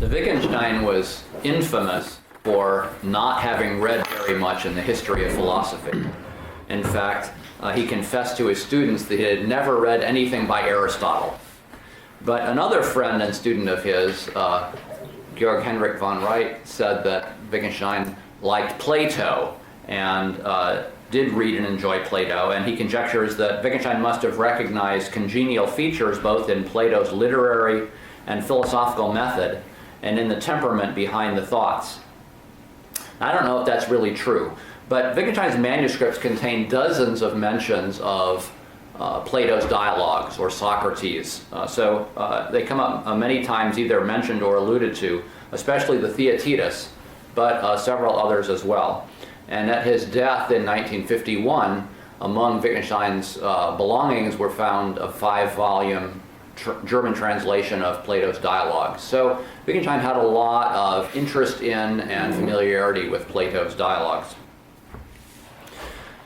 Wittgenstein was infamous for not having read very much in the history of philosophy. In fact, he confessed to his students that he had never read anything by Aristotle. But another friend and student of his, Georg Henrik von Wright, said that Wittgenstein liked Plato and did read and enjoy Plato, and he conjectures that Wittgenstein must have recognized congenial features both in Plato's literary and philosophical method and in the temperament behind the thoughts. I don't know if that's really true, but Wittgenstein's manuscripts contain dozens of mentions of Plato's dialogues or Socrates. So they come up many times either mentioned or alluded to, especially the Theaetetus, but several others as well. And at his death in 1951, among Wittgenstein's belongings were found a 5-volume German translation of Plato's dialogues. So Wittgenstein had a lot of interest in and familiarity with Plato's dialogues.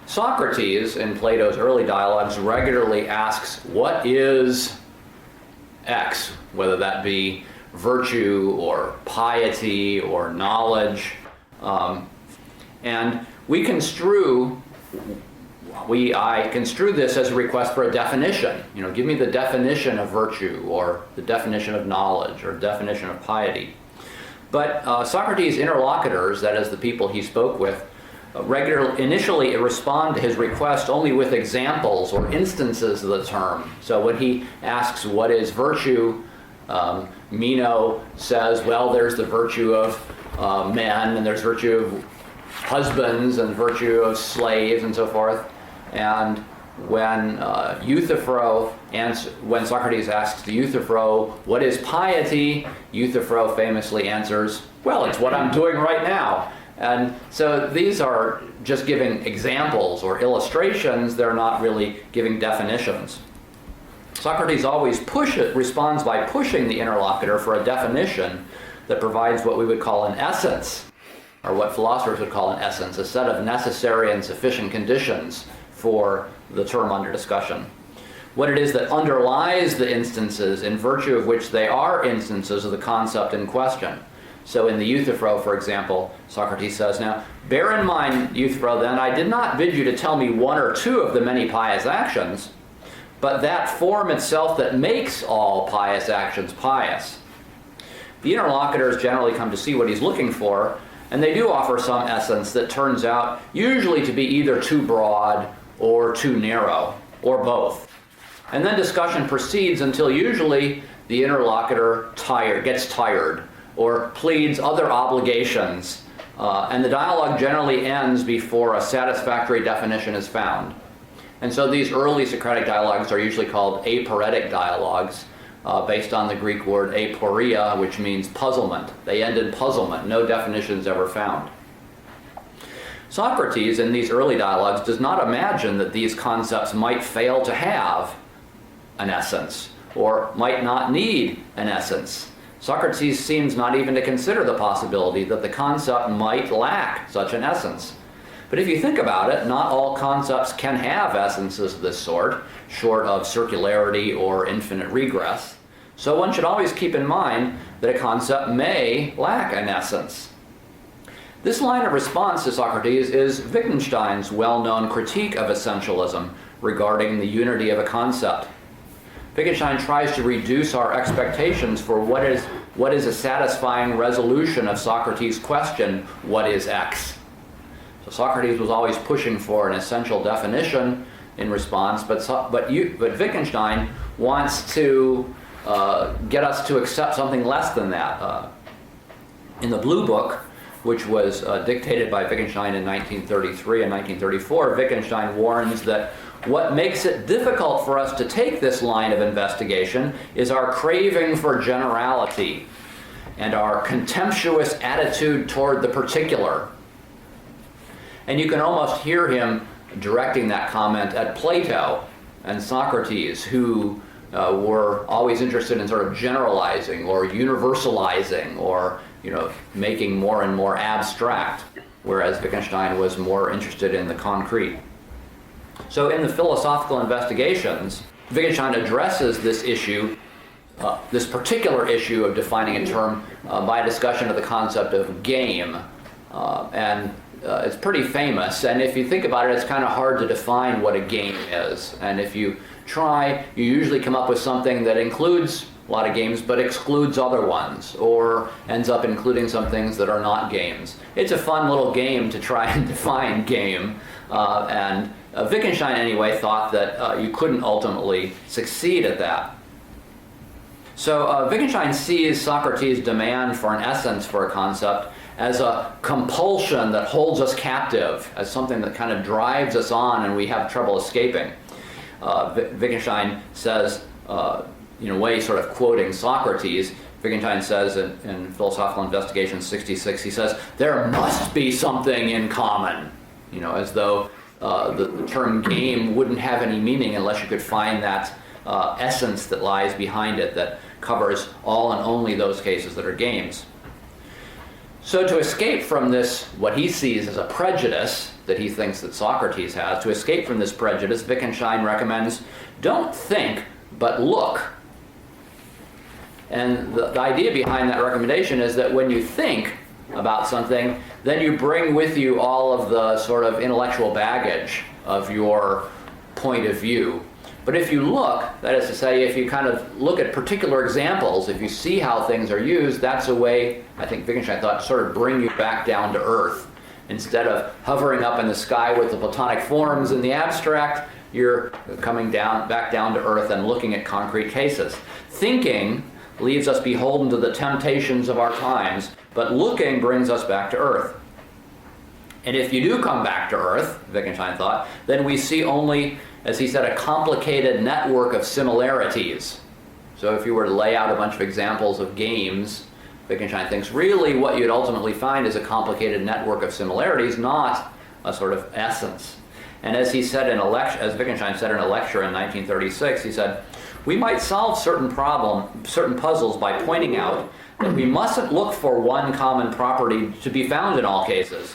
Socrates, in Plato's early dialogues, regularly asks, what is X? Whether that be virtue or piety or knowledge. And I construe this as a request for a definition. Give me the definition of virtue, or the definition of knowledge, or definition of piety. But Socrates' interlocutors, that is the people he spoke with, initially respond to his request only with examples or instances of the term. So when he asks what is virtue, Meno says, well, there's the virtue of men, and there's virtue of husbands, and virtue of slaves, and so forth. And when when Socrates asks the Euthyphro, what is piety? Euthyphro famously answers, well, it's what I'm doing right now. And so these are just giving examples or illustrations. They're not really giving definitions. Socrates always responds by pushing the interlocutor for a definition that provides what we would call an essence, or what philosophers would call an essence, a set of necessary and sufficient conditions for the term under discussion. What it is that underlies the instances in virtue of which they are instances of the concept in question. So in the Euthyphro, for example, Socrates says, now, bear in mind, Euthyphro, then, I did not bid you to tell me one or two of the many pious actions, but that form itself that makes all pious actions pious. The interlocutors generally come to see what he's looking for, and they do offer some essence that turns out usually to be either too broad or too narrow, or both. And then discussion proceeds until usually the interlocutor gets tired, or pleads other obligations, and the dialogue generally ends before a satisfactory definition is found. And so these early Socratic dialogues are usually called aporetic dialogues, based on the Greek word aporia, which means puzzlement. They end in puzzlement, no definitions ever found. Socrates, in these early dialogues, does not imagine that these concepts might fail to have an essence, or might not need an essence. Socrates seems not even to consider the possibility that the concept might lack such an essence. But if you think about it, not all concepts can have essences of this sort, short of circularity or infinite regress. So one should always keep in mind that a concept may lack an essence. This line of response to Socrates is Wittgenstein's well-known critique of essentialism regarding the unity of a concept. Wittgenstein tries to reduce our expectations for what is a satisfying resolution of Socrates' question, what is X? So Socrates was always pushing for an essential definition in response, but Wittgenstein wants to get us to accept something less than that. In the Blue Book, which was dictated by Wittgenstein in 1933 and 1934, Wittgenstein warns that what makes it difficult for us to take this line of investigation is our craving for generality and our contemptuous attitude toward the particular. And you can almost hear him directing that comment at Plato and Socrates, who were always interested in sort of generalizing or universalizing or making more and more abstract, whereas Wittgenstein was more interested in the concrete. So in the philosophical investigations, Wittgenstein addresses this issue, this particular issue of defining a term by a discussion of the concept of game. It's pretty famous, and if you think about it, it's kind of hard to define what a game is. And if you try, you usually come up with something that includes a lot of games but excludes other ones, or ends up including some things that are not games. It's a fun little game to try and define game, and Wittgenstein anyway thought that you couldn't ultimately succeed at that. So Wittgenstein sees Socrates' demand for an essence for a concept as a compulsion that holds us captive, as something that kind of drives us on and we have trouble escaping. Wittgenstein says, in a way sort of quoting Socrates, Wittgenstein says in Philosophical Investigations 66, he says, there must be something in common, as though the term game wouldn't have any meaning unless you could find that essence that lies behind it that covers all and only those cases that are games. So to escape from this, what he sees as a prejudice that he thinks that Socrates has, to escape from this prejudice, Wittgenstein recommends, don't think, but look. And the idea behind that recommendation is that when you think about something, then you bring with you all of the sort of intellectual baggage of your point of view. But if you look, that is to say, if you kind of look at particular examples, if you see how things are used, that's a way, I think Wittgenstein thought, to sort of bring you back down to earth. Instead of hovering up in the sky with the Platonic forms in the abstract, you're coming back down to earth and looking at concrete cases. Thinking leaves us beholden to the temptations of our times, but looking brings us back to earth. And if you do come back to earth, Wittgenstein thought, then we see only, as he said, a complicated network of similarities. So if you were to lay out a bunch of examples of games, Wittgenstein thinks really what you'd ultimately find is a complicated network of similarities, not a sort of essence. And as he said as Wittgenstein said in a lecture in 1936, he said, we might solve certain puzzles by pointing out that we mustn't look for one common property to be found in all cases.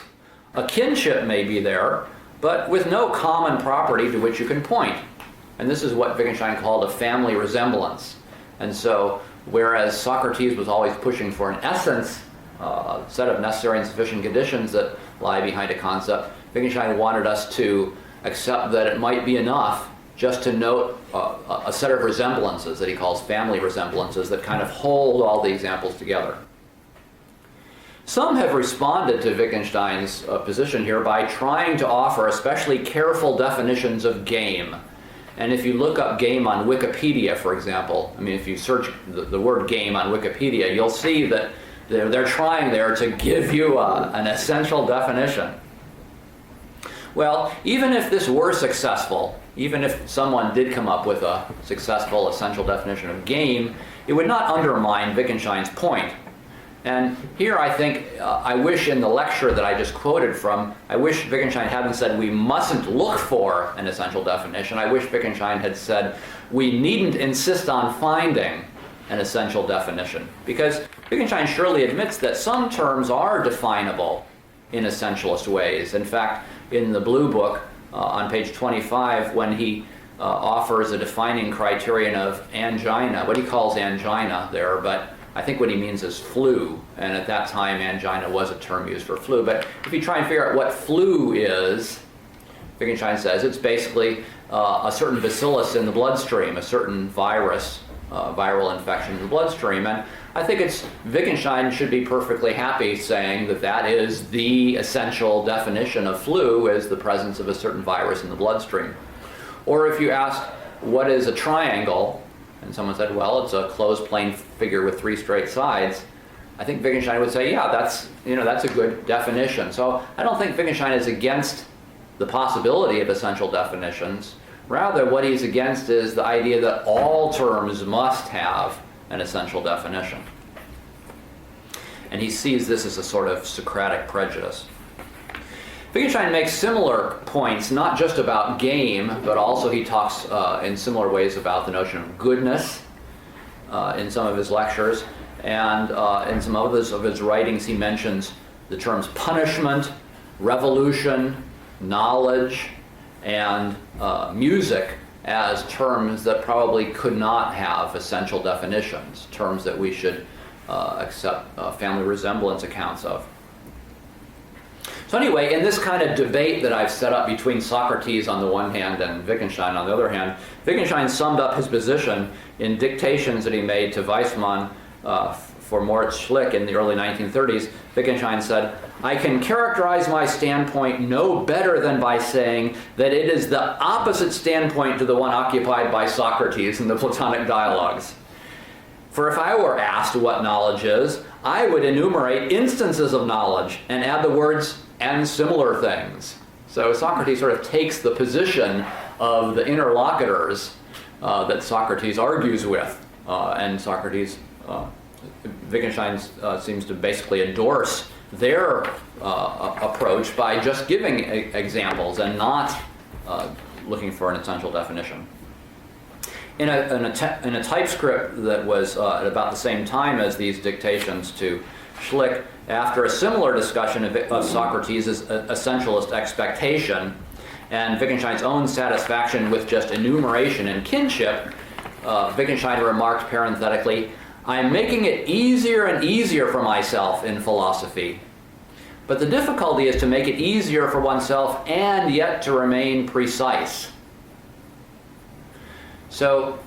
A kinship may be there, but with no common property to which you can point. And this is what Wittgenstein called a family resemblance. And so, whereas Socrates was always pushing for an essence, a set of necessary and sufficient conditions that lie behind a concept, Wittgenstein wanted us to accept that it might be enough just to note a set of resemblances that he calls family resemblances that kind of hold all the examples together. Some have responded to Wittgenstein's position here by trying to offer especially careful definitions of game. And if you look up game on Wikipedia, for example, if you search the word game on Wikipedia, you'll see that they're trying there to give you an essential definition. Well, even if this were successful, even if someone did come up with a successful essential definition of game, it would not undermine Wittgenstein's point. And here I think, I wish in the lecture that I just quoted from, I wish Wittgenstein hadn't said we mustn't look for an essential definition. I wish Wittgenstein had said we needn't insist on finding an essential definition. Because Wittgenstein surely admits that some terms are definable in essentialist ways. In fact, in the Blue Book, on page 25, when he offers a defining criterion of angina, what he calls angina there, but I think what he means is flu, and at that time angina was a term used for flu. But if you try and figure out what flu is, Wittgenstein says it's basically a certain bacillus in the bloodstream, a certain virus, viral infection in the bloodstream. And I think Wittgenstein should be perfectly happy saying that that is the essential definition of flu, is the presence of a certain virus in the bloodstream. Or if you ask, what is a triangle? And someone said, well, it's a closed plane figure with three straight sides. I think Wittgenstein would say, yeah, that's a good definition. So I don't think Wittgenstein is against the possibility of essential definitions. Rather, what he's against is the idea that all terms must have an essential definition. And he sees this as a sort of Socratic prejudice. Wittgenstein makes similar points, not just about game, but also he talks in similar ways about the notion of goodness in some of his lectures. And in some others of his writings, he mentions the terms punishment, revolution, knowledge, and music as terms that probably could not have essential definitions, terms that we should accept family resemblance accounts of. So anyway, in this kind of debate that I've set up between Socrates on the one hand and Wittgenstein on the other hand, Wittgenstein summed up his position in dictations that he made to Weissmann for Moritz Schlick in the early 1930s. Wittgenstein said, "I can characterize my standpoint no better than by saying that it is the opposite standpoint to the one occupied by Socrates in the Platonic dialogues. For if I were asked what knowledge is, I would enumerate instances of knowledge and add the words, and similar things." So Socrates sort of takes the position of the interlocutors that Socrates argues with, and Wittgenstein seems to basically endorse their approach by just giving examples and not looking for an essential definition. In a typescript that was at about the same time as these dictations to Schlick, after a similar discussion of Socrates' essentialist expectation and Wittgenstein's own satisfaction with just enumeration and kinship, Wittgenstein remarked parenthetically, "I'm making it easier and easier for myself in philosophy. But the difficulty is to make it easier for oneself and yet to remain precise." So,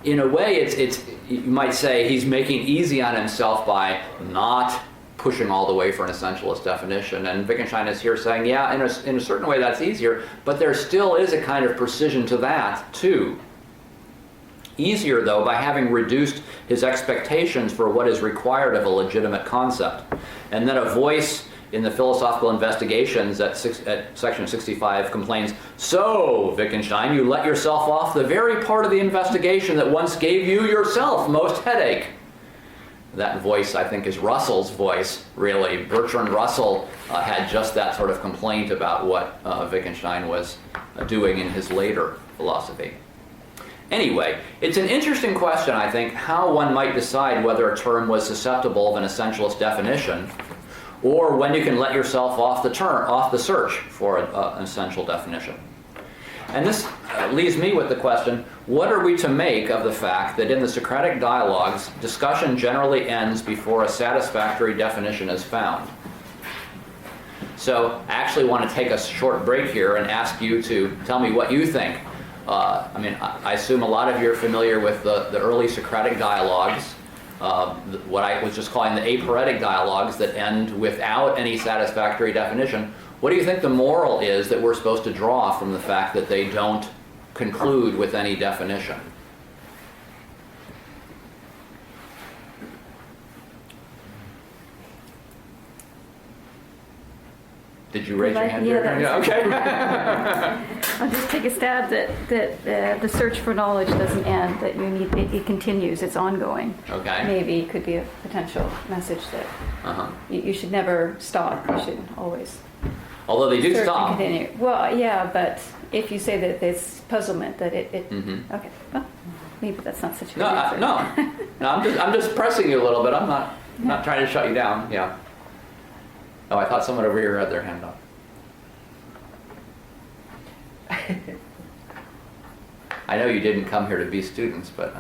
in a way, it's you might say he's making easy on himself by not pushing all the way for an essentialist definition. And Wittgenstein is here saying, yeah, in a certain way that's easier, but there still is a kind of precision to that, too. Easier, though, by having reduced his expectations for what is required of a legitimate concept. And then a voice in the Philosophical Investigations at section 65 complains, "So, Wittgenstein, you let yourself off the very part of the investigation that once gave you yourself most headache." That voice, I think, is Russell's voice, really. Bertrand Russell had just that sort of complaint about what Wittgenstein was doing in his later philosophy. Anyway, it's an interesting question, I think, how one might decide whether a term was susceptible of an essentialist definition, or when you can let yourself off the search for an essential definition. And this leaves me with the question, what are we to make of the fact that in the Socratic dialogues, discussion generally ends before a satisfactory definition is found? So I actually want to take a short break here and ask you to tell me what you think. I assume a lot of you are familiar with the early Socratic dialogues, what I was just calling the aporetic dialogues that end without any satisfactory definition. What do you think the moral is that we're supposed to draw from the fact that they don't conclude with any definition? Did you raise your hand? Yeah, okay. I'll just take a stab that the search for knowledge doesn't end, that it continues, it's ongoing. Okay. Maybe it could be a potential message that you should never stop, you should always. Although they do search stop. And continue. Well, yeah, but if you say that there's puzzlement, that it okay, well, maybe that's not such a good answer. No, I'm just pressing you a little bit. I'm not trying to shut you down. Yeah. Oh, I thought someone over here had their hand up. I know you didn't come here to be students, but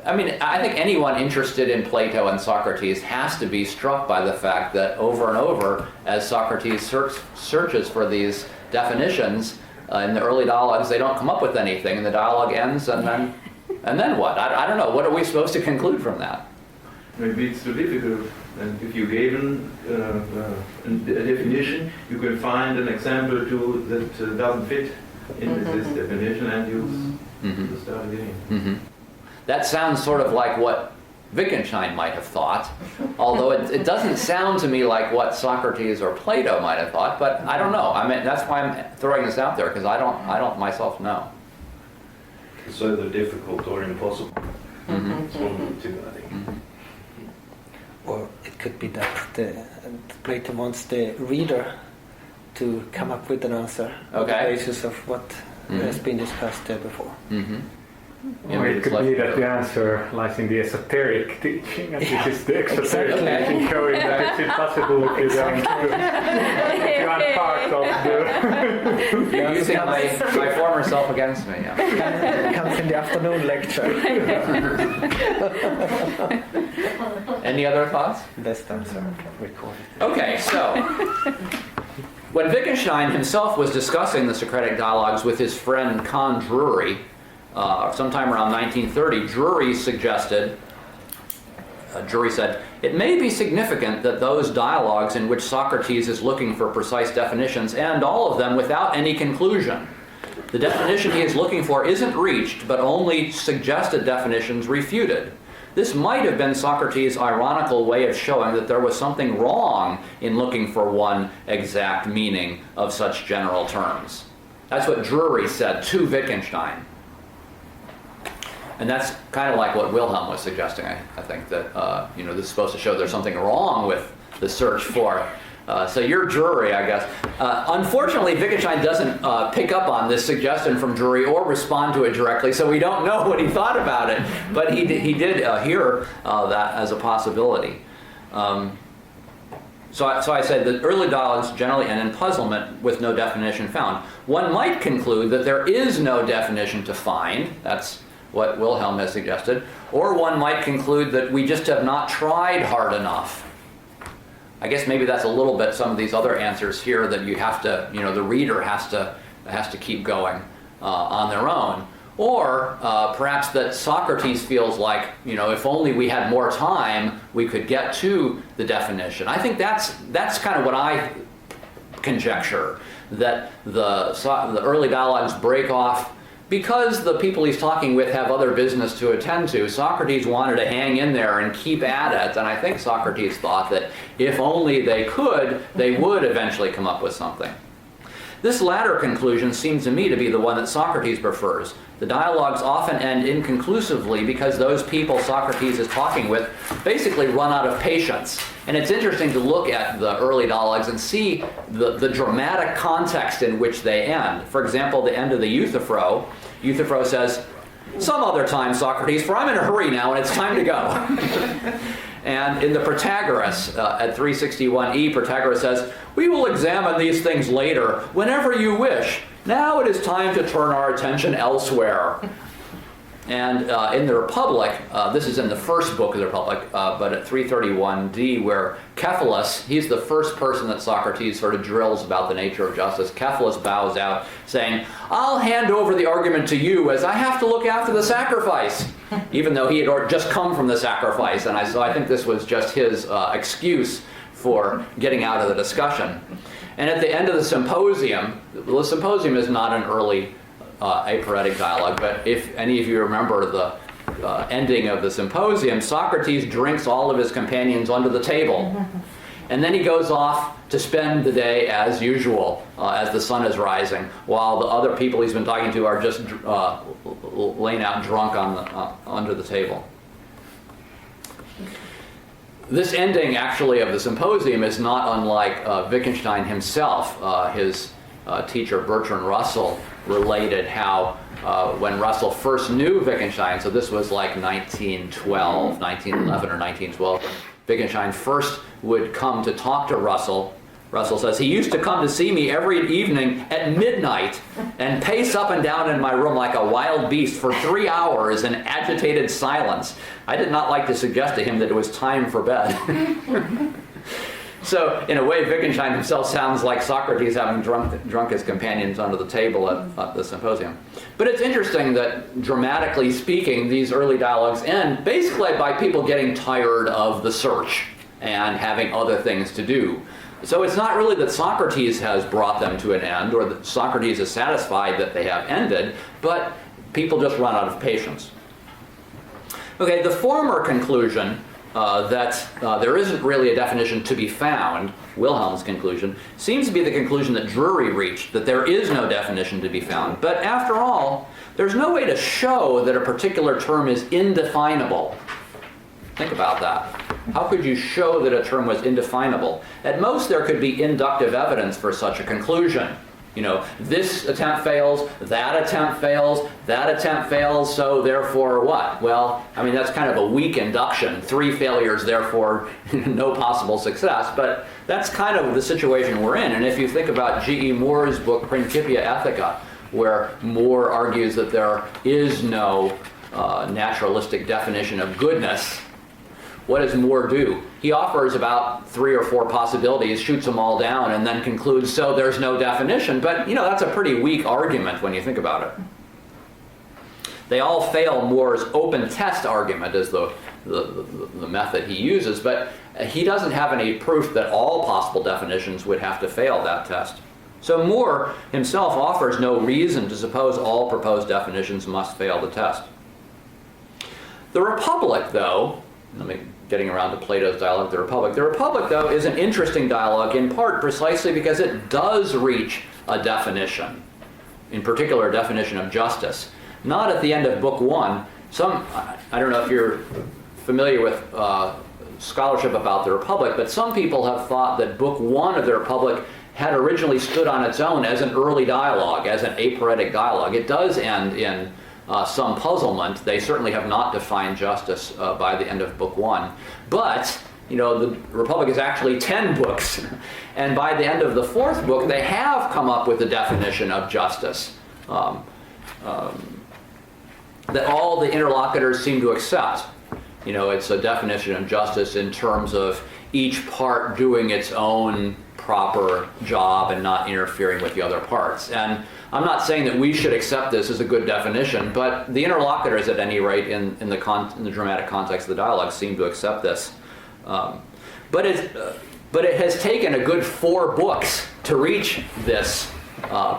I think anyone interested in Plato and Socrates has to be struck by the fact that over and over, as Socrates searches for these definitions in the early dialogues, they don't come up with anything, and the dialogue ends, and then what? I don't know. What are we supposed to conclude from that? Maybe it's too difficult. And if you gave a definition, you can find an example too that doesn't fit in this definition, and you start again. That sounds sort of like what Wittgenstein might have thought, although it doesn't sound to me like what Socrates or Plato might have thought. But I don't know. That's why I'm throwing this out there, because I don't myself know. It's either difficult or impossible. It's one of the two, I think. Or it could be that Plato wants the reader to come up with an answer on the basis of what has been discussed there before. Or it could be that the answer lies in the esoteric teaching, and this is the exoteric Exactly. teaching showing that it's impossible if you don't if you aren't part of the... You're using my former self against me. Yeah. Comes in the afternoon lecture. Any other thoughts? This time, sir. Record it. Okay, so when Wittgenstein himself was discussing the Socratic dialogues with his friend Con Drury, sometime around 1930, Drury said, "It may be significant that those dialogues in which Socrates is looking for precise definitions end all of them without any conclusion. The definition he is looking for isn't reached, but only suggested definitions refuted. This might have been Socrates' ironical way of showing that there was something wrong in looking for one exact meaning of such general terms." That's what Drury said to Wittgenstein. And that's kind of like what Wilhelm was suggesting, I think, that this is supposed to show there's something wrong with the search for. So you're Drury, I guess. Unfortunately, Wittgenstein doesn't pick up on this suggestion from Drury or respond to it directly, so we don't know what he thought about it. But he did hear that as a possibility. So I said that early dialogues generally end in puzzlement with no definition found. One might conclude that there is no definition to find. That's what Wilhelm has suggested. Or one might conclude that we just have not tried hard enough. I guess maybe that's a little bit some of these other answers here, that you have to, the reader has to keep going on their own. Or perhaps that Socrates feels like, if only we had more time, we could get to the definition. I think that's kind of what I conjecture, that the early dialogues break off because the people he's talking with have other business to attend to. Socrates wanted to hang in there and keep at it, and I think Socrates thought that if only they could, they would eventually come up with something. This latter conclusion seems to me to be the one that Socrates prefers. The dialogues often end inconclusively because those people Socrates is talking with basically run out of patience. And it's interesting to look at the early dialogues and see the dramatic context in which they end. For example, the end of the Euthyphro. Euthyphro says, "Some other time, Socrates, for I'm in a hurry now and it's time to go." And in the Protagoras, at 361e, Protagoras says, "We will examine these things later, whenever you wish. Now it is time to turn our attention elsewhere." And in the Republic, this is in the first book of the Republic, but at 331d, where Cephalus, he's the first person that Socrates sort of drills about the nature of justice. Cephalus bows out, saying, "I'll hand over the argument to you, as I have to look after the sacrifice," even though he had just come from the sacrifice. And so I think this was just his excuse for getting out of the discussion. And at the end of the symposium is not an early aporetic dialogue, but if any of you remember the ending of the symposium, Socrates drinks all of his companions under the table. And then he goes off to spend the day as usual, as the sun is rising, while the other people he's been talking to are just laying out drunk under the table. This ending, actually, of the symposium is not unlike Wittgenstein himself. His teacher, Bertrand Russell, related how when Russell first knew Wittgenstein, so this was like 1911 or 1912, Wittgenstein first would come to talk to Russell. Russell says, "He used to come to see me every evening at midnight and pace up and down in my room like a wild beast for 3 hours in agitated silence. I did not like to suggest to him that it was time for bed." So, in a way, Wittgenstein himself sounds like Socrates having drunk his companions under the table at the symposium. But it's interesting that, dramatically speaking, these early dialogues end basically by people getting tired of the search and having other things to do. So it's not really that Socrates has brought them to an end, or that Socrates is satisfied that they have ended, but people just run out of patience. Okay, the former conclusion, that there isn't really a definition to be found, Wilhelm's conclusion, seems to be the conclusion that Drury reached, that there is no definition to be found. But after all, there's no way to show that a particular term is indefinable. Think about that. How could you show that a term was indefinable? At most, there could be inductive evidence for such a conclusion. This attempt fails, that attempt fails, that attempt fails, so therefore what? Well, that's kind of a weak induction. 3 failures, therefore no possible success. But that's kind of the situation we're in. And if you think about G.E. Moore's book, Principia Ethica, where Moore argues that there is no naturalistic definition of goodness, what does Moore do? He offers about 3 or 4 possibilities, shoots them all down, and then concludes, so there's no definition. But, that's a pretty weak argument when you think about it. They all fail Moore's open test argument as the method he uses, but he doesn't have any proof that all possible definitions would have to fail that test. So Moore himself offers no reason to suppose all proposed definitions must fail the test. The Republic, though, getting around to Plato's dialogue, The Republic, though, is an interesting dialogue in part precisely because it does reach a definition, in particular a definition of justice. Not at the end of Book 1. I don't know if you're familiar with scholarship about the Republic, but some people have thought that Book 1 of the Republic had originally stood on its own as an early dialogue, as an aporetic dialogue. It does end in some puzzlement. They certainly have not defined justice by the end of Book 1. But, the Republic is actually 10 books. And by the end of the 4th book, they have come up with a definition of justice that all the interlocutors seem to accept. It's a definition of justice in terms of each part doing its own proper job and not interfering with the other parts. And I'm not saying that we should accept this as a good definition, but the interlocutors, at any rate, in the dramatic context of the dialogue, seem to accept this. But it has taken a good 4 books to reach this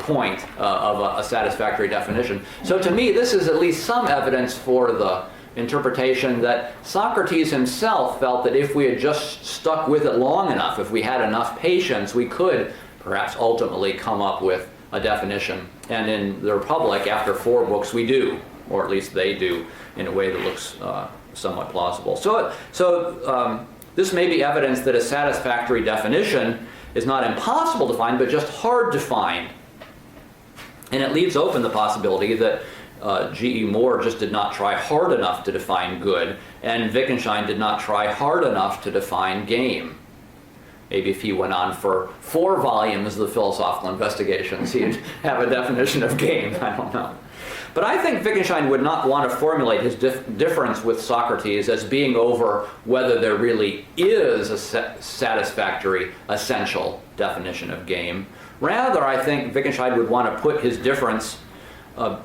point of a satisfactory definition. So to me, this is at least some evidence for the interpretation that Socrates himself felt that if we had just stuck with it long enough, if we had enough patience, we could perhaps ultimately come up with a definition. And in the Republic, after 4 books, we do, or at least they do, in a way that looks somewhat plausible. So this may be evidence that a satisfactory definition is not impossible to find, but just hard to find. And it leaves open the possibility that G.E. Moore just did not try hard enough to define good, and Wittgenstein did not try hard enough to define game. Maybe if he went on for 4 volumes of the Philosophical Investigations, he'd have a definition of game. I don't know. But I think Wittgenstein would not want to formulate his difference with Socrates as being over whether there really is a satisfactory, essential definition of game. Rather, I think Wittgenstein would want to put his difference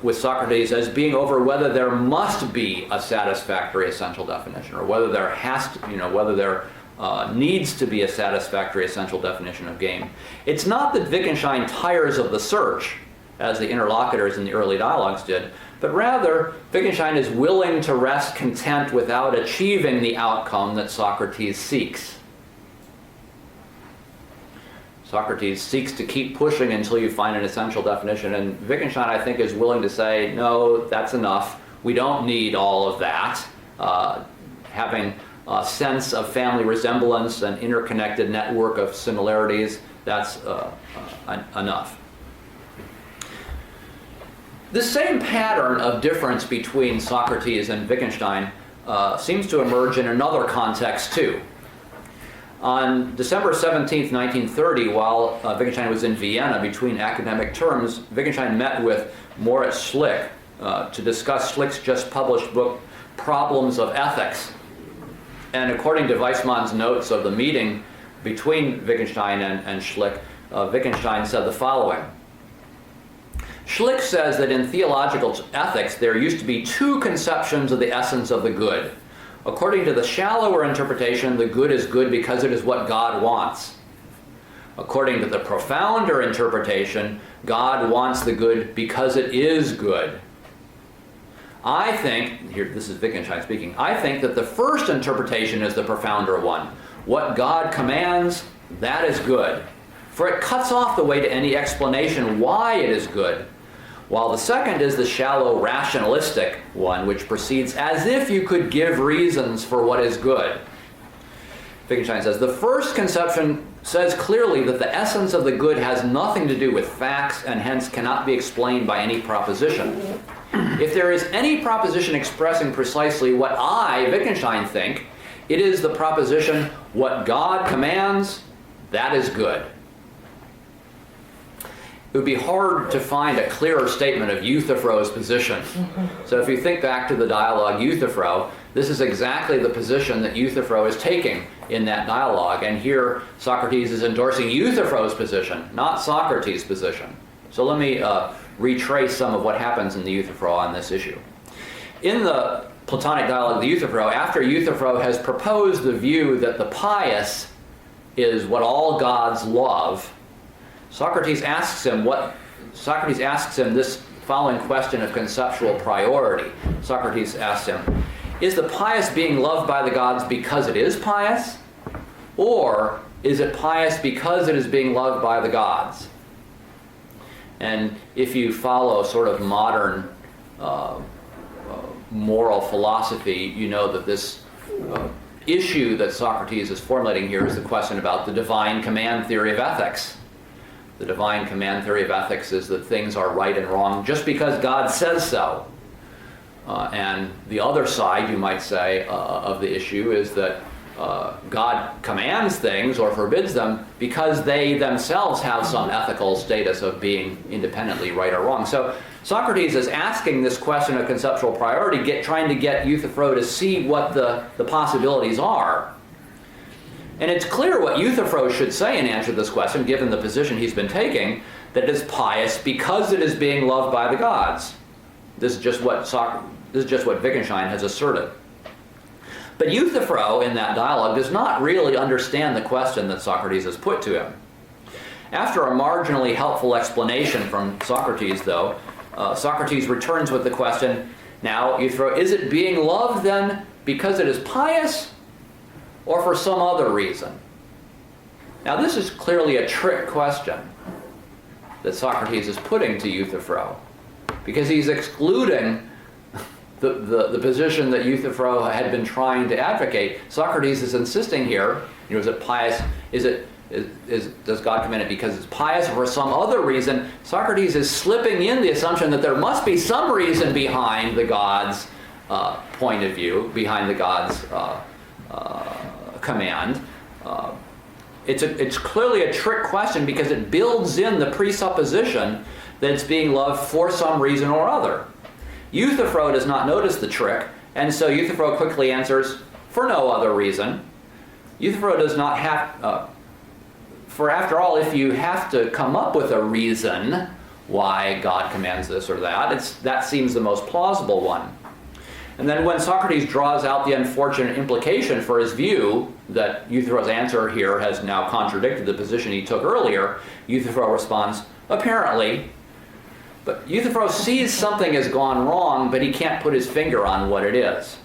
with Socrates as being over whether there must be a satisfactory, essential definition, or whether there has to, whether there needs to be a satisfactory, essential definition of game. It's not that Wittgenstein tires of the search, as the interlocutors in the early dialogues did, but rather Wittgenstein is willing to rest content without achieving the outcome that Socrates seeks. Socrates seeks to keep pushing until you find an essential definition, and Wittgenstein, I think, is willing to say, no, that's enough. We don't need all of that. Having a sense of family resemblance, an interconnected network of similarities, that's enough. The same pattern of difference between Socrates and Wittgenstein seems to emerge in another context too. On December 17th, 1930, while Wittgenstein was in Vienna between academic terms, Wittgenstein met with Moritz Schlick to discuss Schlick's just published book, Problems of Ethics. And according to Weissmann's notes of the meeting between Wittgenstein and Schlick, Wittgenstein said the following. Schlick says that in theological ethics there used to be 2 conceptions of the essence of the good. According to the shallower interpretation, the good is good because it is what God wants. According to the profounder interpretation, God wants the good because it is good. I think, here this is Wittgenstein speaking, I think that the first interpretation is the profounder one. What God commands, that is good. For it cuts off the way to any explanation why it is good. While the second is the shallow rationalistic one, which proceeds as if you could give reasons for what is good. Wittgenstein says, the first conception says clearly that the essence of the good has nothing to do with facts and hence cannot be explained by any proposition. If there is any proposition expressing precisely what I, Wittgenstein, think, it is the proposition, what God commands, that is good. It would be hard to find a clearer statement of Euthyphro's position. So if you think back to the dialogue Euthyphro, this is exactly the position that Euthyphro is taking in that dialogue. And here Socrates is endorsing Euthyphro's position, not Socrates' position. So let me retrace some of what happens in the Euthyphro on this issue. In the Platonic dialogue of the Euthyphro, after Euthyphro has proposed the view that the pious is what all gods love, Socrates asks him this following question of conceptual priority. Socrates asks him, is the pious being loved by the gods because it is pious? Or is it pious because it is being loved by the gods? And if you follow sort of modern moral philosophy, you know that this issue that Socrates is formulating here is the question about the divine command theory of ethics. The divine command theory of ethics is that things are right and wrong just because God says so. And the other side, you might say, of the issue is that God commands things or forbids them because they themselves have some ethical status of being independently right or wrong. So Socrates is asking this question of conceptual priority, trying to get Euthyphro to see what the possibilities are. And it's clear what Euthyphro should say in answer to this question, given the position he's been taking, that it is pious because it is being loved by the gods. This is just what Wittgenstein has asserted. But Euthyphro, in that dialogue, does not really understand the question that Socrates has put to him. After a marginally helpful explanation from Socrates, though, Socrates returns with the question, now, Euthyphro, is it being loved then because it is pious or for some other reason? Now, this is clearly a trick question that Socrates is putting to Euthyphro, because he's excluding the position that Euthyphro had been trying to advocate. Socrates is insisting here, is it pious? Does God command it because it's pious or for some other reason? Socrates is slipping in the assumption that there must be some reason behind the God's point of view, behind the God's command. It's clearly a trick question because it builds in the presupposition that it's being loved for some reason or other. Euthyphro does not notice the trick, and so Euthyphro quickly answers, for no other reason. Euthyphro does not have, for after all, if you have to come up with a reason why God commands this or that seems the most plausible one. And then when Socrates draws out the unfortunate implication for his view that Euthyphro's answer here has now contradicted the position he took earlier, Euthyphro responds, apparently. But Euthyphro sees something has gone wrong, but he can't put his finger on what it is.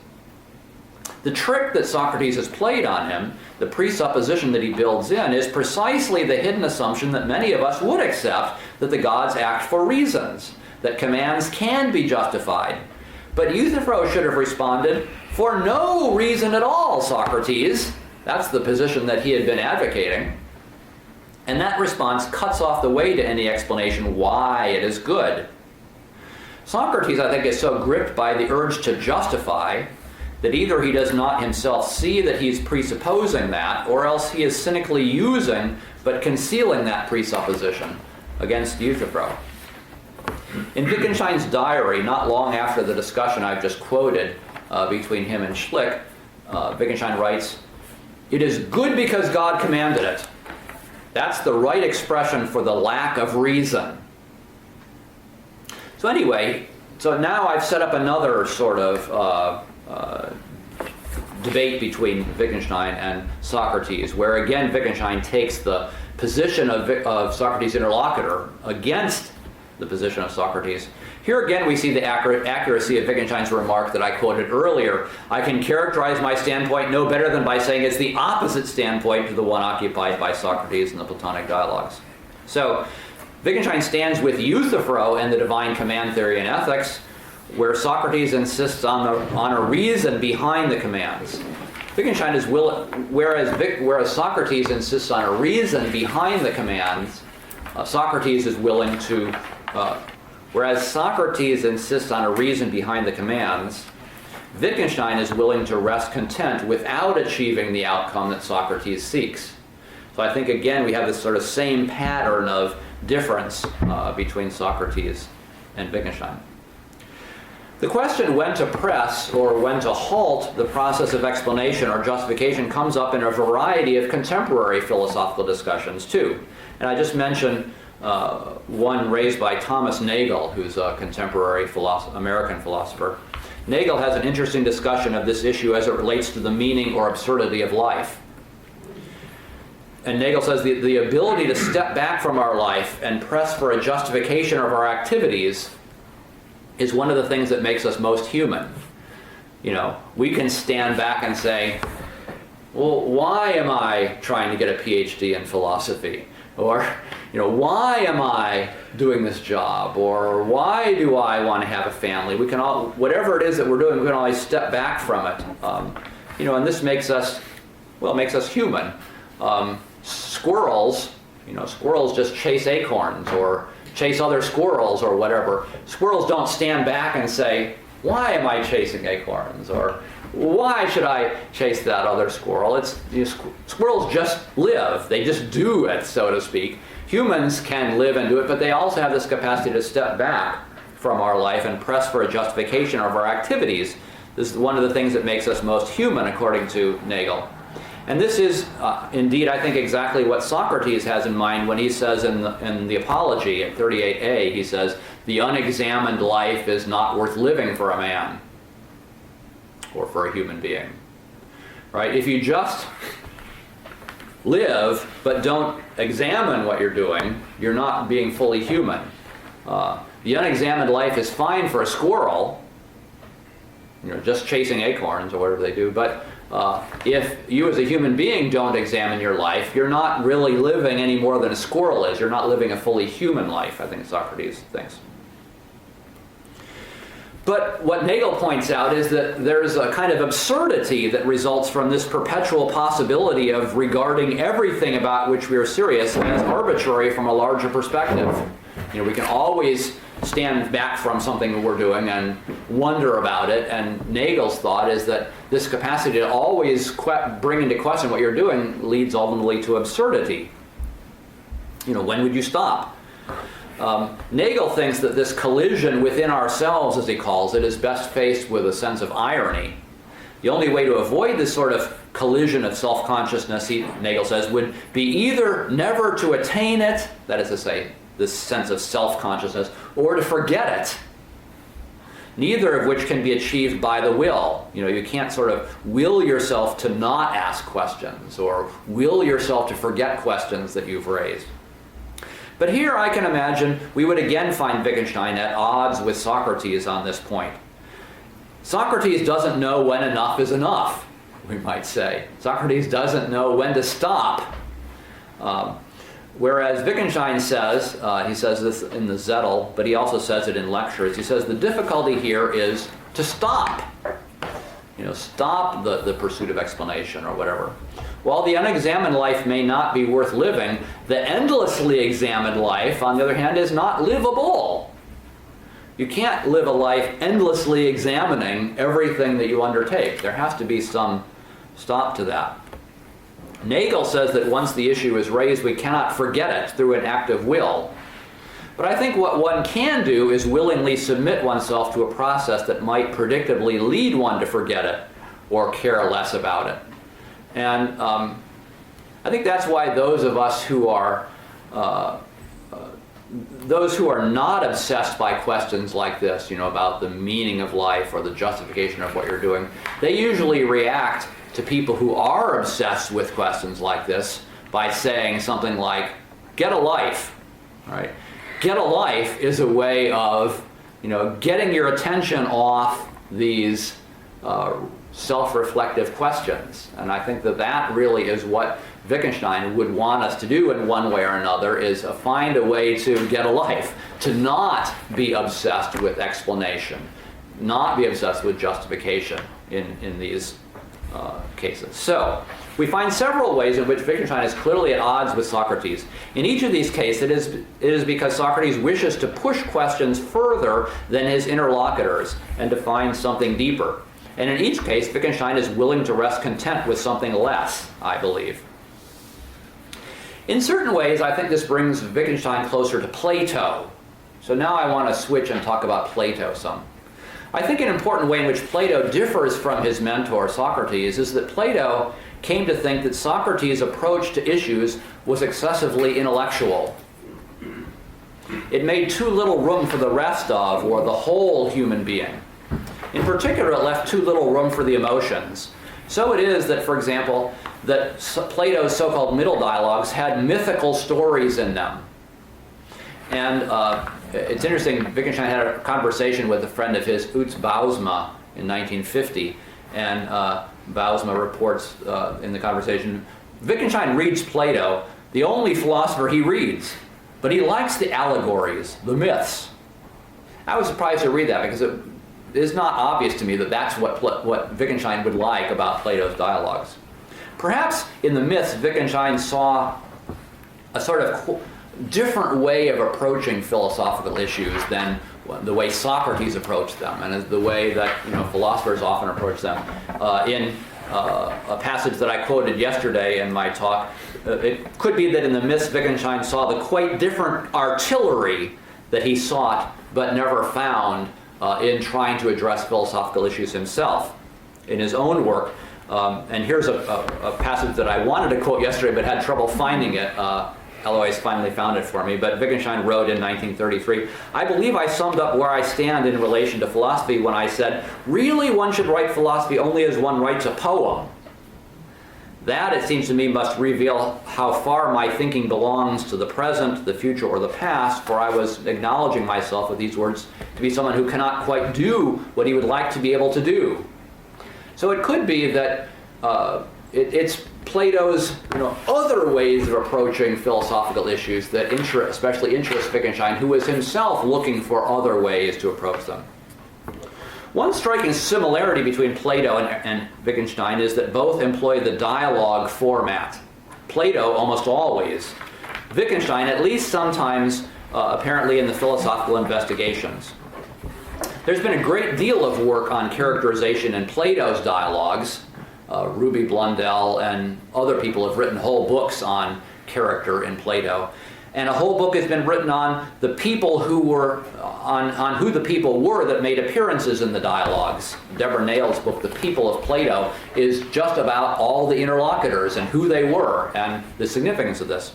The trick that Socrates has played on him, the presupposition that he builds in, is precisely the hidden assumption that many of us would accept, that the gods act for reasons, that commands can be justified. But Euthyphro should have responded, for no reason at all, Socrates. That's the position that he had been advocating. And that response cuts off the way to any explanation why it is good. Socrates, I think, is so gripped by the urge to justify that either he does not himself see that he's presupposing that, or else he is cynically using but concealing that presupposition against Euthyphro. In Wittgenstein's diary, not long after the discussion I've just quoted between him and Schlick, Wittgenstein writes, "It is good because God commanded it. That's the right expression for the lack of reason." So anyway, so now I've set up another sort of debate between Wittgenstein and Socrates, where again Wittgenstein takes the position of Socrates' interlocutor against the position of Socrates. Here again we see the accuracy of Wittgenstein's remark that I quoted earlier. I can characterize my standpoint no better than by saying it's the opposite standpoint to the one occupied by Socrates in the Platonic dialogues. So Wittgenstein stands with Euthyphro in the divine command theory in ethics, where Socrates insists on a reason behind the commands. Wittgenstein is whereas Socrates insists on a reason behind the commands, Socrates is willing to, whereas Socrates insists on a reason behind the commands, Wittgenstein is willing to rest content without achieving the outcome that Socrates seeks. So I think, again, we have this sort of same pattern of difference between Socrates and Wittgenstein. The question when to press or when to halt the process of explanation or justification comes up in a variety of contemporary philosophical discussions too. And I just mentioned one raised by Thomas Nagel, who's a contemporary American philosopher. Nagel has an interesting discussion of this issue as it relates to the meaning or absurdity of life. And Nagel says the ability to step back from our life and press for a justification of our activities is one of the things that makes us most human. You know, we can stand back and say, well, why am I trying to get a PhD in philosophy? Or, you know, why am I doing this job? Or why do I want to have a family? We can all, whatever it is that we're doing, we can always step back from it. You know, and this makes us, well, makes us human. Squirrels just chase acorns or chase other squirrels or whatever. Squirrels don't stand back and say, why am I chasing acorns? Or why should I chase that other squirrel? Squirrels just live. They just do it, so to speak. Humans can live and do it, but they also have this capacity to step back from our life and press for a justification of our activities. This is one of the things that makes us most human, according to Nagel. And this is indeed, I think, exactly what Socrates has in mind when he says in the Apology at 38a, he says, the unexamined life is not worth living for a man or for a human being. Right? If you just live but don't examine what you're doing, you're not being fully human. The unexamined life is fine for a squirrel, you know, just chasing acorns or whatever they do, but if you as a human being don't examine your life, you're not really living any more than a squirrel is. You're not living a fully human life, I think Socrates thinks. But what Nagel points out is that there's a kind of absurdity that results from this perpetual possibility of regarding everything about which we are serious as arbitrary from a larger perspective. You know, we can always stand back from something we're doing and wonder about it, and Nagel's thought is that this capacity to always bring into question what you're doing leads ultimately to absurdity. You know, when would you stop? Nagel thinks that this collision within ourselves, as he calls it, is best faced with a sense of irony. The only way to avoid this sort of collision of self-consciousness, Nagel says, would be either never to attain it, that is to say, this sense of self-consciousness, or to forget it. Neither of which can be achieved by the will. You know, you can't sort of will yourself to not ask questions or will yourself to forget questions that you've raised. But here I can imagine we would again find Wittgenstein at odds with Socrates on this point. Socrates doesn't know when enough is enough, we might say. Socrates doesn't know when to stop. Whereas Wittgenstein says, he says this in the Zettel, but he also says it in lectures, he says the difficulty here is to stop. You know, stop the pursuit of explanation or whatever. While the unexamined life may not be worth living, the endlessly examined life, on the other hand, is not livable. You can't live a life endlessly examining everything that you undertake. There has to be some stop to that. Nagel says that once the issue is raised, we cannot forget it through an act of will. But I think what one can do is willingly submit oneself to a process that might predictably lead one to forget it or care less about it. And I think that's why those of us who are not obsessed by questions like this, you know, about the meaning of life or the justification of what you're doing, they usually react to people who are obsessed with questions like this by saying something like, get a life, right? Get a life is a way of, you know, getting your attention off these self-reflective questions. And I think that that really is what Wittgenstein would want us to do in one way or another, is find a way to get a life, to not be obsessed with explanation, not be obsessed with justification in these cases. So, we find several ways in which Wittgenstein is clearly at odds with Socrates. In each of these cases, it is because Socrates wishes to push questions further than his interlocutors and to find something deeper. And in each case, Wittgenstein is willing to rest content with something less, I believe. In certain ways, I think this brings Wittgenstein closer to Plato. So now I want to switch and talk about Plato some. I think an important way in which Plato differs from his mentor, Socrates, is that Plato came to think that Socrates' approach to issues was excessively intellectual. It made too little room for the rest of, or the whole human being. In particular, it left too little room for the emotions. So it is that, for example, that Plato's so-called middle dialogues had mythical stories in them. And it's interesting, Wittgenstein had a conversation with a friend of his, Utz Bousma, in 1950, and Bousma reports in the conversation, Wittgenstein reads Plato, the only philosopher he reads, but he likes the allegories, the myths. I was surprised to read that because it is not obvious to me that that's what Wittgenstein would like about Plato's dialogues. Perhaps in the myths, Wittgenstein saw a sort of different way of approaching philosophical issues than the way Socrates approached them, and the way that philosophers often approach them. In a passage that I quoted yesterday in my talk, it could be that in the myths Wittgenstein saw the quite different artillery that he sought but never found in trying to address philosophical issues himself in his own work. And here's a passage that I wanted to quote yesterday but had trouble finding it. Eloise finally found it for me, but Wittgenstein wrote in 1933, I believe I summed up where I stand in relation to philosophy when I said, really one should write philosophy only as one writes a poem. That, it seems to me, must reveal how far my thinking belongs to the present, the future, or the past, for I was acknowledging myself with these words to be someone who cannot quite do what he would like to be able to do. So it could be that it's Plato's other ways of approaching philosophical issues that especially interest Wittgenstein, who is himself looking for other ways to approach them. One striking similarity between Plato and Wittgenstein is that both employ the dialogue format. Plato almost always. Wittgenstein at least sometimes, apparently in the philosophical investigations. There's been a great deal of work on characterization in Plato's dialogues. Ruby Blundell and other people have written whole books on character in Plato. And a whole book has been written on the people who were, on who the people were that made appearances in the dialogues. Deborah Nail's book, The People of Plato, is just about all the interlocutors and who they were and the significance of this.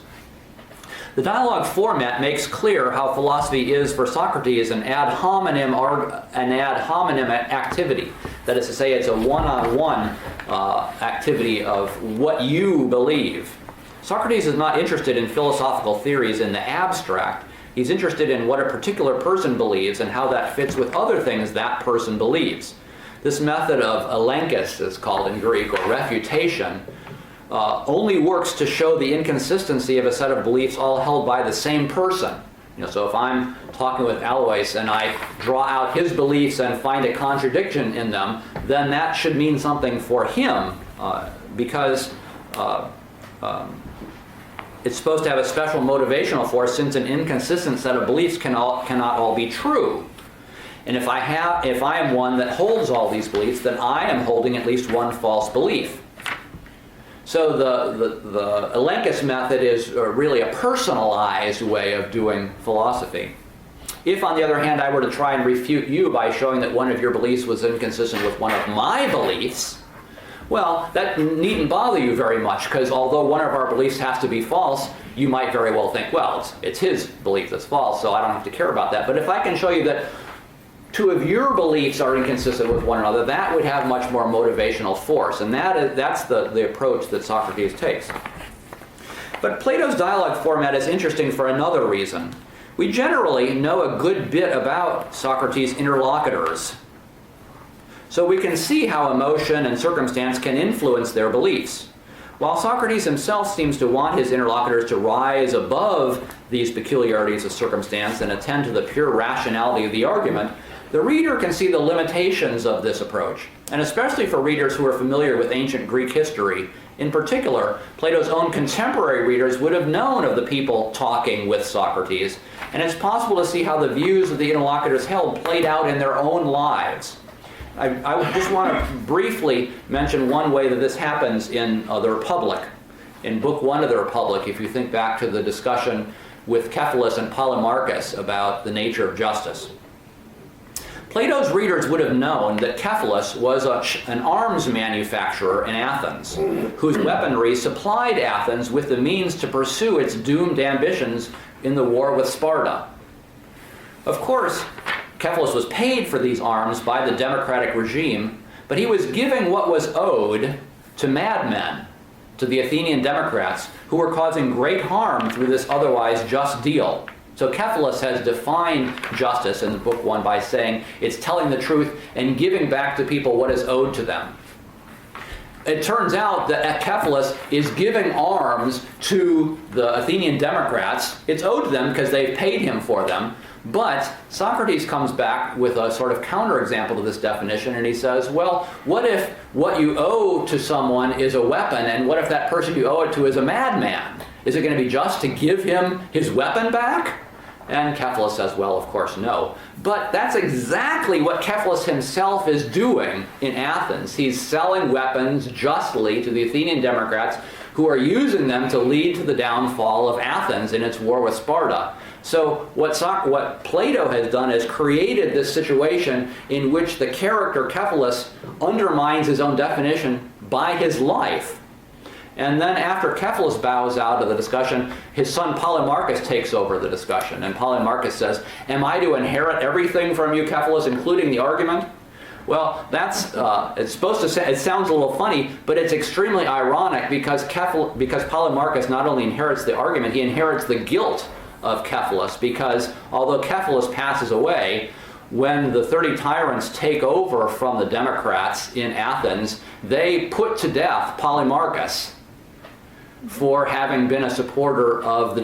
The dialogue format makes clear how philosophy is for Socrates an ad hominem activity. That is to say, it's a one-on-one activity of what you believe. Socrates is not interested in philosophical theories in the abstract. He's interested in what a particular person believes and how that fits with other things that person believes. This method of elenchus is called in Greek, or refutation, only works to show the inconsistency of a set of beliefs all held by the same person. So if I'm talking with Alois and I draw out his beliefs and find a contradiction in them, then that should mean something for him because it's supposed to have a special motivational force, since an inconsistent set of beliefs cannot all be true. And if I am one that holds all these beliefs, then I am holding at least one false belief. So the elenchus method is really a personalized way of doing philosophy. If, on the other hand, I were to try and refute you by showing that one of your beliefs was inconsistent with one of my beliefs, well, that needn't bother you very much, because although one of our beliefs has to be false, you might very well think, well, it's his belief that's false, so I don't have to care about that. But if I can show you that two of your beliefs are inconsistent with one another, that would have much more motivational force. And that's the approach that Socrates takes. But Plato's dialogue format is interesting for another reason. We generally know a good bit about Socrates' interlocutors. So we can see how emotion and circumstance can influence their beliefs. While Socrates himself seems to want his interlocutors to rise above these peculiarities of circumstance and attend to the pure rationality of the argument, the reader can see the limitations of this approach, and especially for readers who are familiar with ancient Greek history. In particular, Plato's own contemporary readers would have known of the people talking with Socrates, and it's possible to see how the views of the interlocutors held played out in their own lives. I just want to briefly mention one way that this happens in the Republic. In Book 1 of the Republic, if you think back to the discussion with Cephalus and Polemarchus about the nature of justice. Plato's readers would have known that Cephalus was an arms manufacturer in Athens, whose weaponry supplied Athens with the means to pursue its doomed ambitions in the war with Sparta. Of course, Cephalus was paid for these arms by the democratic regime, but he was giving what was owed to madmen, to the Athenian democrats, who were causing great harm through this otherwise just deal. So Cephalus has defined justice in Book 1 by saying it's telling the truth and giving back to people what is owed to them. It turns out that Cephalus is giving arms to the Athenian democrats. It's owed to them because they've paid him for them. But Socrates comes back with a sort of counterexample to this definition, and he says, well, what if what you owe to someone is a weapon, and what if that person you owe it to is a madman? Is it going to be just to give him his weapon back? And Cephalus says, well, of course, no. But that's exactly what Cephalus himself is doing in Athens. He's selling weapons justly to the Athenian democrats who are using them to lead to the downfall of Athens in its war with Sparta. So what Plato has done is created this situation in which the character Cephalus undermines his own definition by his life. And then after Cephalus bows out of the discussion, his son Polemarchus takes over the discussion. And Polemarchus says, am I to inherit everything from you, Cephalus, including the argument? Well, that's, it's supposed to say, it sounds a little funny, but it's extremely ironic because Polemarchus not only inherits the argument, he inherits the guilt of Cephalus, because although Cephalus passes away, when the 30 tyrants take over from the Democrats in Athens, they put to death Polemarchus for having been a supporter of the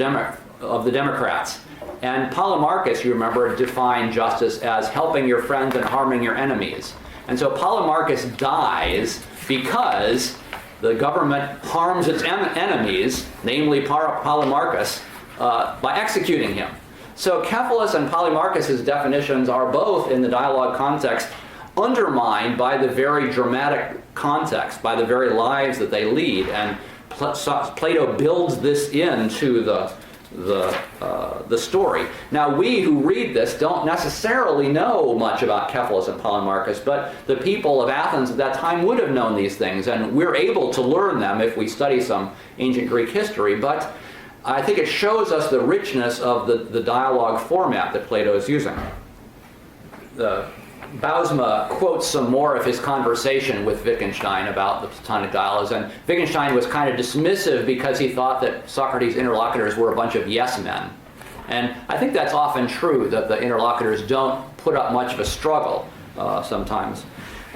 Democrats. And Polemarchus, you remember, defined justice as helping your friends and harming your enemies. And so Polemarchus dies because the government harms its enemies, namely Polemarchus, by executing him. So Cephalus and Polemarchus's definitions are both, in the dialogue context, undermined by the very dramatic context, by the very lives that they lead. And Plato builds this into the story. Now, we who read this don't necessarily know much about Cephalus and Polemarchus, but the people of Athens at that time would have known these things, and we're able to learn them if we study some ancient Greek history. But I think it shows us the richness of the dialogue format that Plato is using. Bousma quotes some more of his conversation with Wittgenstein about the Platonic dialogues, and Wittgenstein was kind of dismissive because he thought that Socrates' interlocutors were a bunch of yes men. And I think that's often true, that the interlocutors don't put up much of a struggle sometimes.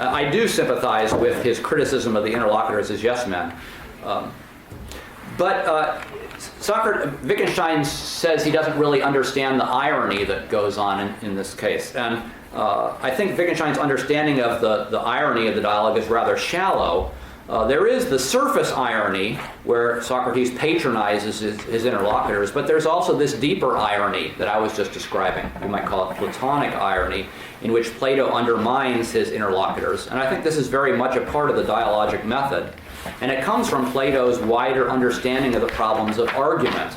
I do sympathize with his criticism of the interlocutors as yes men. But Wittgenstein says he doesn't really understand the irony that goes on in this case. And I think Wittgenstein's understanding of the irony of the dialogue is rather shallow. There is the surface irony where Socrates patronizes his interlocutors, but there's also this deeper irony that I was just describing. You might call it Platonic irony, in which Plato undermines his interlocutors. And I think this is very much a part of the dialogic method. And it comes from Plato's wider understanding of the problems of argument.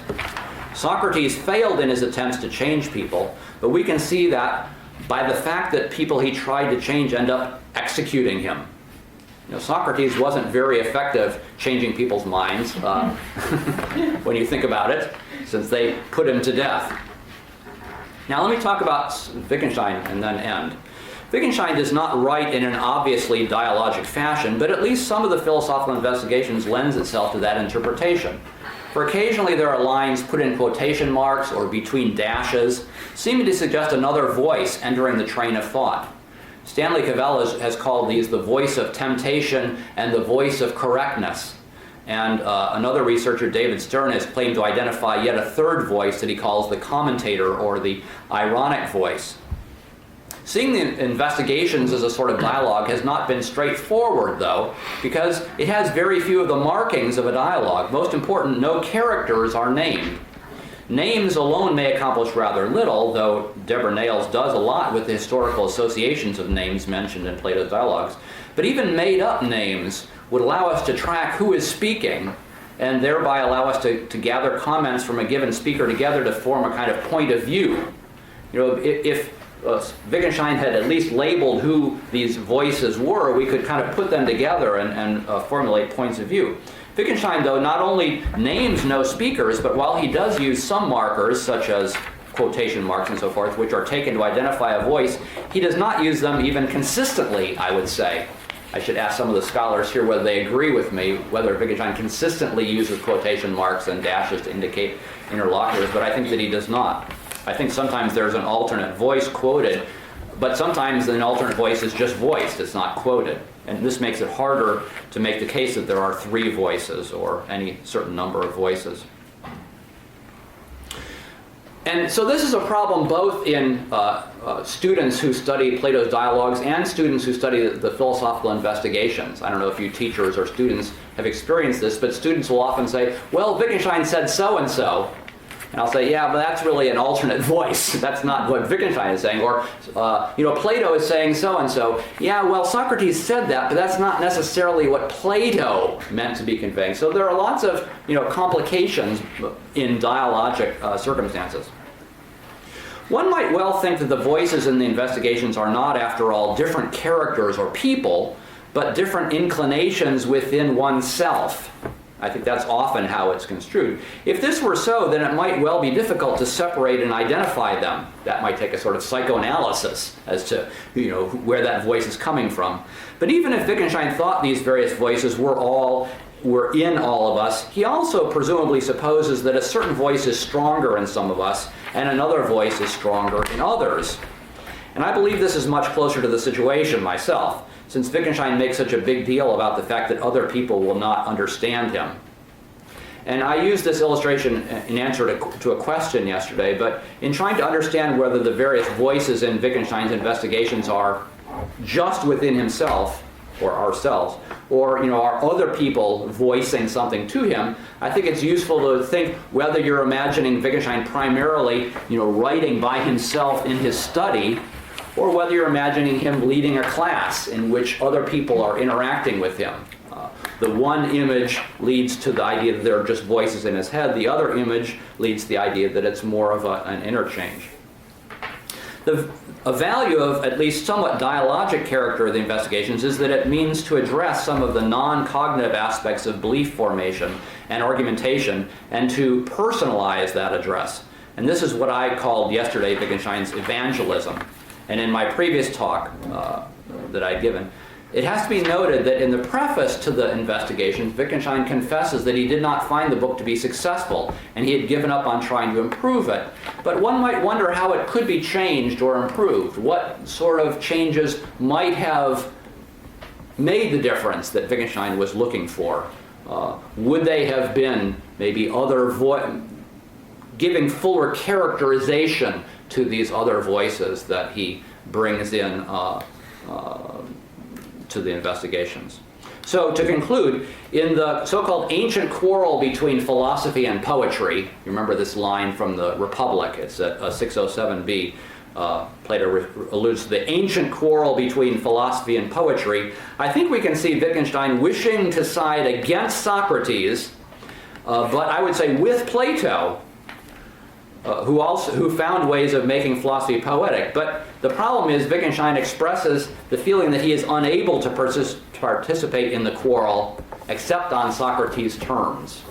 Socrates failed in his attempts to change people, but we can see that by the fact that people he tried to change end up executing him. You know, Socrates wasn't very effective changing people's minds when you think about it, since they put him to death. Now let me talk about Wittgenstein and then end. Wittgenstein does not write in an obviously dialogic fashion, but at least some of the philosophical investigations lends itself to that interpretation. For occasionally there are lines put in quotation marks or between dashes, seeming to suggest another voice entering the train of thought. Stanley Cavell has called these the voice of temptation and the voice of correctness. And another researcher, David Stern, has claimed to identify yet a third voice that he calls the commentator or the ironic voice. Seeing the investigations as a sort of dialogue has not been straightforward, though, because it has very few of the markings of a dialogue. Most important, no characters are named. Names alone may accomplish rather little, though Deborah Nails does a lot with the historical associations of names mentioned in Plato's dialogues. But even made-up names would allow us to track who is speaking, and thereby allow us to gather comments from a given speaker together to form a kind of point of view. You know, if Wittgenstein had at least labeled who these voices were, we could kind of put them together and formulate points of view. Wittgenstein, though, not only names no speakers, but while he does use some markers, such as quotation marks and so forth, which are taken to identify a voice, he does not use them even consistently, I would say. I should ask some of the scholars here whether they agree with me, whether Wittgenstein consistently uses quotation marks and dashes to indicate interlocutors, but I think that he does not. I think sometimes there's an alternate voice quoted, but sometimes an alternate voice is just voiced, it's not quoted. And this makes it harder to make the case that there are three voices or any certain number of voices. And so this is a problem both in students who study Plato's dialogues and students who study the philosophical investigations. I don't know if you teachers or students have experienced this, but students will often say, well, Wittgenstein said so-and-so. And I'll say, yeah, but that's really an alternate voice. That's not what Wittgenstein is saying. Or, Plato is saying so-and-so. Yeah, well, Socrates said that, but that's not necessarily what Plato meant to be conveying. So there are lots of, complications in dialogic circumstances. One might well think that the voices in the investigations are not, after all, different characters or people, but different inclinations within oneself. I think that's often how it's construed. If this were so, then it might well be difficult to separate and identify them. That might take a sort of psychoanalysis as to, where that voice is coming from. But even if Wittgenstein thought these various voices were in all of us, he also presumably supposes that a certain voice is stronger in some of us, and another voice is stronger in others. And I believe this is much closer to the situation myself, since Wittgenstein makes such a big deal about the fact that other people will not understand him. And I used this illustration in answer to a question yesterday, but in trying to understand whether the various voices in Wittgenstein's investigations are just within himself, or ourselves, or are other people voicing something to him, I think it's useful to think whether you're imagining Wittgenstein primarily, writing by himself in his study, or whether you're imagining him leading a class in which other people are interacting with him. The one image leads to the idea that there are just voices in his head. The other image leads to the idea that it's more of an interchange. A value of at least somewhat dialogic character of the investigations is that it means to address some of the non-cognitive aspects of belief formation and argumentation and to personalize that address. And this is what I called yesterday Wittgenstein's evangelism. And in my previous talk that I'd given, it has to be noted that in the preface to the investigation, Wittgenstein confesses that he did not find the book to be successful, and he had given up on trying to improve it. But one might wonder how it could be changed or improved. What sort of changes might have made the difference that Wittgenstein was looking for? Would they have been maybe giving fuller characterization to these other voices that he brings in to the investigations? So to conclude, in the so-called ancient quarrel between philosophy and poetry, you remember this line from the Republic, it's at 607b, Plato alludes to the ancient quarrel between philosophy and poetry. I think we can see Wittgenstein wishing to side against Socrates, but I would say with Plato, who found ways of making philosophy poetic. But the problem is Wittgenstein expresses the feeling that he is unable to participate in the quarrel except on Socrates' terms.